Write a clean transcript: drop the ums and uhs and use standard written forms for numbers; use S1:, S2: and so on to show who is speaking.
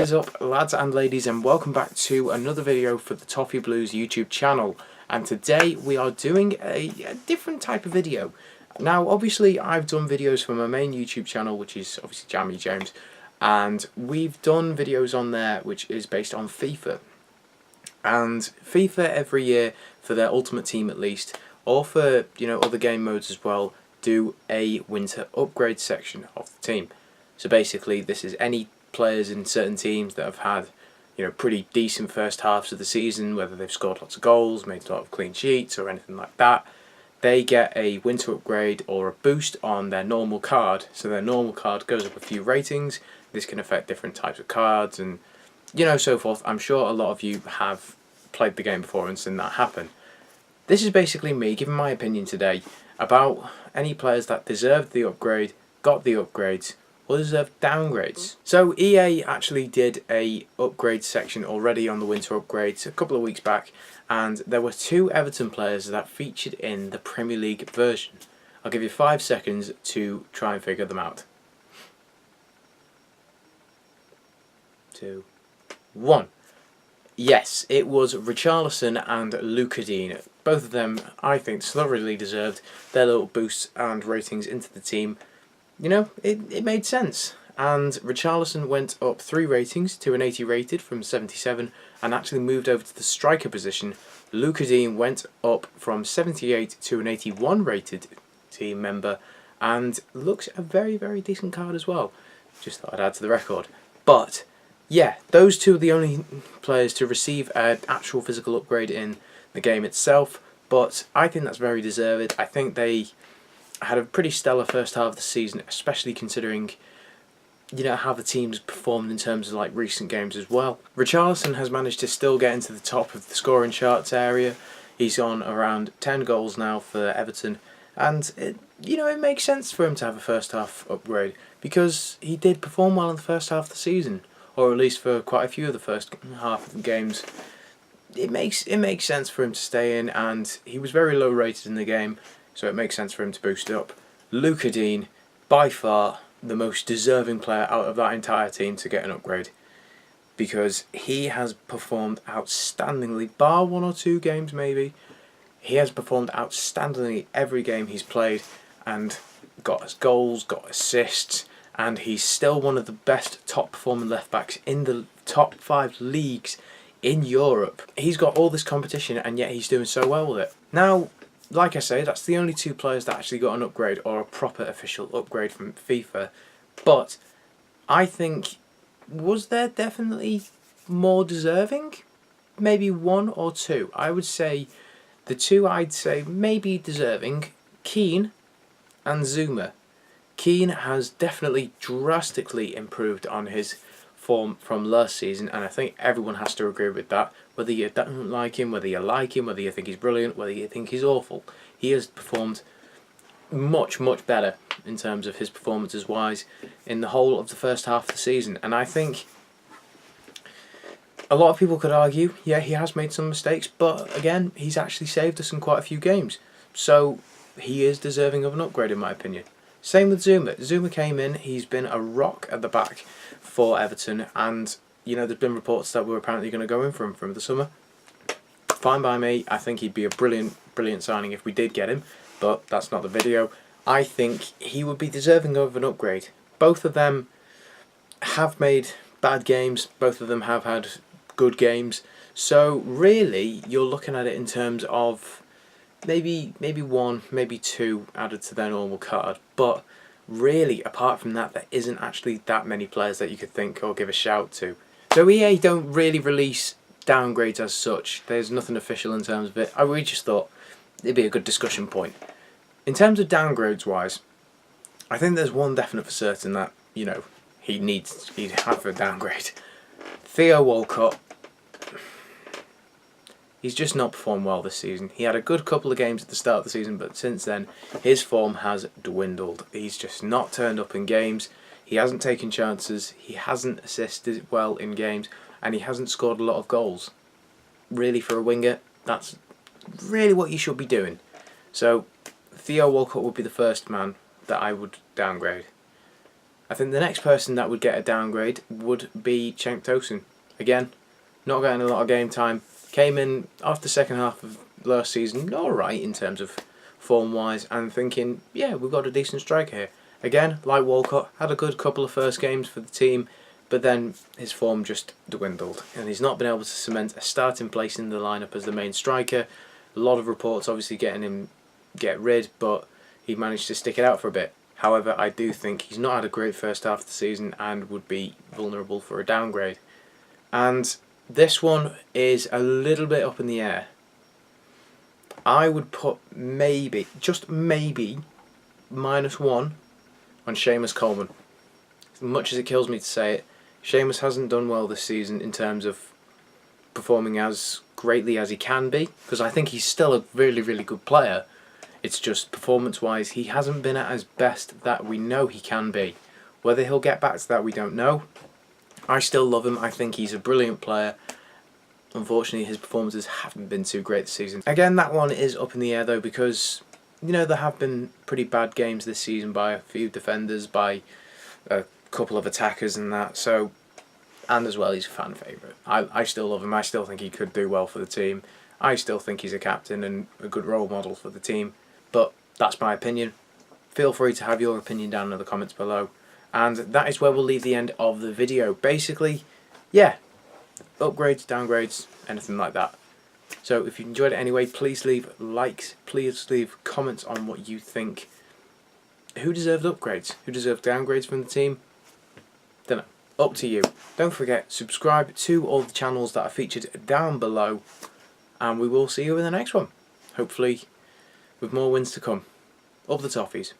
S1: is up, lads and ladies, and welcome back to another video for the Toffee Blues YouTube channel. And today we are doing a different type of video. Now obviously I've done videos for my main YouTube channel, which is obviously Jammy James, and we've done videos on there which is based on Fifa. And FIFA every year, for their Ultimate Team at least, or for other game modes as well, do a winter upgrade section of the team. So basically this is any players in certain teams that have had pretty decent first halves of the season, whether they've scored lots of goals, made a lot of clean sheets or anything like that, they get a winter upgrade or a boost on their normal card. So their normal card goes up a few ratings. This can affect different types of cards and so forth. I'm sure a lot of you have played the game before and seen that happen. This is basically me giving my opinion today about any players that deserved the upgrade, got the upgrades, or deserve downgrades. So EA actually did a upgrade section already on the winter upgrades a couple of weeks back, and there were 2 Everton players that featured in the Premier League version. I'll give you 5 seconds to try and figure them out. 2, 1. Yes, it was Richarlison and Luca Dean. Both of them, I think, thoroughly deserved their little boosts and ratings into the team. It made sense. And Richarlison went up 3 ratings to an 80 rated from 77 and actually moved over to the striker position. Luca Dean went up from 78 to an 81 rated team member and looks a very, very decent card as well. Just thought I'd add to the record. But yeah, those 2 are the only players to receive an actual physical upgrade in the game itself, but I think that's very deserved. I think they had a pretty stellar first half of the season, especially considering how the team's performed in terms of like recent games as well. Richarlison has managed to still get into the top of the scoring charts area. He's on around 10 goals now for Everton, and it makes sense for him to have a first half upgrade because he did perform well in the first half of the season, or at least for quite a few of the first half of the games. It makes sense for him to stay in, and he was very low rated in the game, so it makes sense for him to boost up. Luca Dean, by far the most deserving player out of that entire team to get an upgrade, because he has performed outstandingly, bar 1 or 2 games maybe. He has performed outstandingly every game he's played and got goals, got assists, and he's still one of the best top performing left backs in the top 5 leagues in Europe. He's got all this competition and yet he's doing so well with it. Now, like I say, that's the only 2 players that actually got an upgrade or a proper official upgrade from FIFA. But I think, was there definitely more deserving? Maybe 1 or 2. I would say the 2 I'd say maybe deserving, Keane and Zuma. Keane has definitely drastically improved on his form from last season, and I think everyone has to agree with that. Whether you don't like him, whether you like him, whether you think he's brilliant, whether you think he's awful, he has performed much, much better in terms of his performances wise in the whole of the first half of the season. And I think a lot of people could argue, yeah, he has made some mistakes, but again, he's actually saved us in quite a few games. So he is deserving of an upgrade in my opinion. Same with Zuma. Zuma came in, he's been a rock at the back for Everton, and there's been reports that we're apparently going to go in from the summer. Fine by me. I think he'd be a brilliant signing if we did get him, but that's not the video. I think he would be deserving of an upgrade. Both of them have made bad games, both of them have had good games, so really you're looking at it in terms of maybe 1, maybe 2 added to their normal card, but really apart from that there isn't actually that many players that you could think or give a shout to. So EA don't really release downgrades as such. There's nothing official in terms of it. I really just thought it'd be a good discussion point. In terms of downgrades wise, I think there's one definite for certain that he'd have a downgrade. Theo Walcott. He's just not performed well this season. He had a good couple of games at the start of the season, but since then his form has dwindled. He's just not turned up in games. He hasn't taken chances. He hasn't assisted well in games, and he hasn't scored a lot of goals. Really, for a winger, that's really what you should be doing. So Theo Walcott would be the first man that I would downgrade. I think the next person that would get a downgrade would be Cenk Tosun. Again, not getting a lot of game time. Came in after the second half of last season, alright in terms of form-wise, and thinking, yeah, we've got a decent striker here. Again, like Walcott, had a good couple of first games for the team, but then his form just dwindled, and he's not been able to cement a starting place in the lineup as the main striker. A lot of reports obviously getting him get rid, but he managed to stick it out for a bit. However, I do think he's not had a great first half of the season and would be vulnerable for a downgrade. And this one is a little bit up in the air. I would put maybe, just maybe, -1 on Seamus Coleman. As much as it kills me to say it, Seamus hasn't done well this season in terms of performing as greatly as he can be, because I think he's still a really, really good player. It's just performance-wise, he hasn't been at his best that we know he can be. Whether he'll get back to that, we don't know. I still love him. I think he's a brilliant player. Unfortunately, his performances haven't been too great this season. Again, that one is up in the air though, because you know there have been pretty bad games this season by a few defenders, by a couple of attackers and that. So, and as well, he's a fan favourite. I still love him. I still think he could do well for the team. I still think he's a captain and a good role model for the team. But that's my opinion. Feel free to have your opinion down in the comments below. And that is where we'll leave the end of the video. Basically, yeah, upgrades, downgrades, anything like that. So if you enjoyed it anyway, please leave likes, please leave comments on what you think. Who deserved upgrades? Who deserved downgrades from the team? Don't know. Up to you. Don't forget, subscribe to all the channels that are featured down below. And we will see you in the next one. Hopefully with more wins to come. Up the Toffees.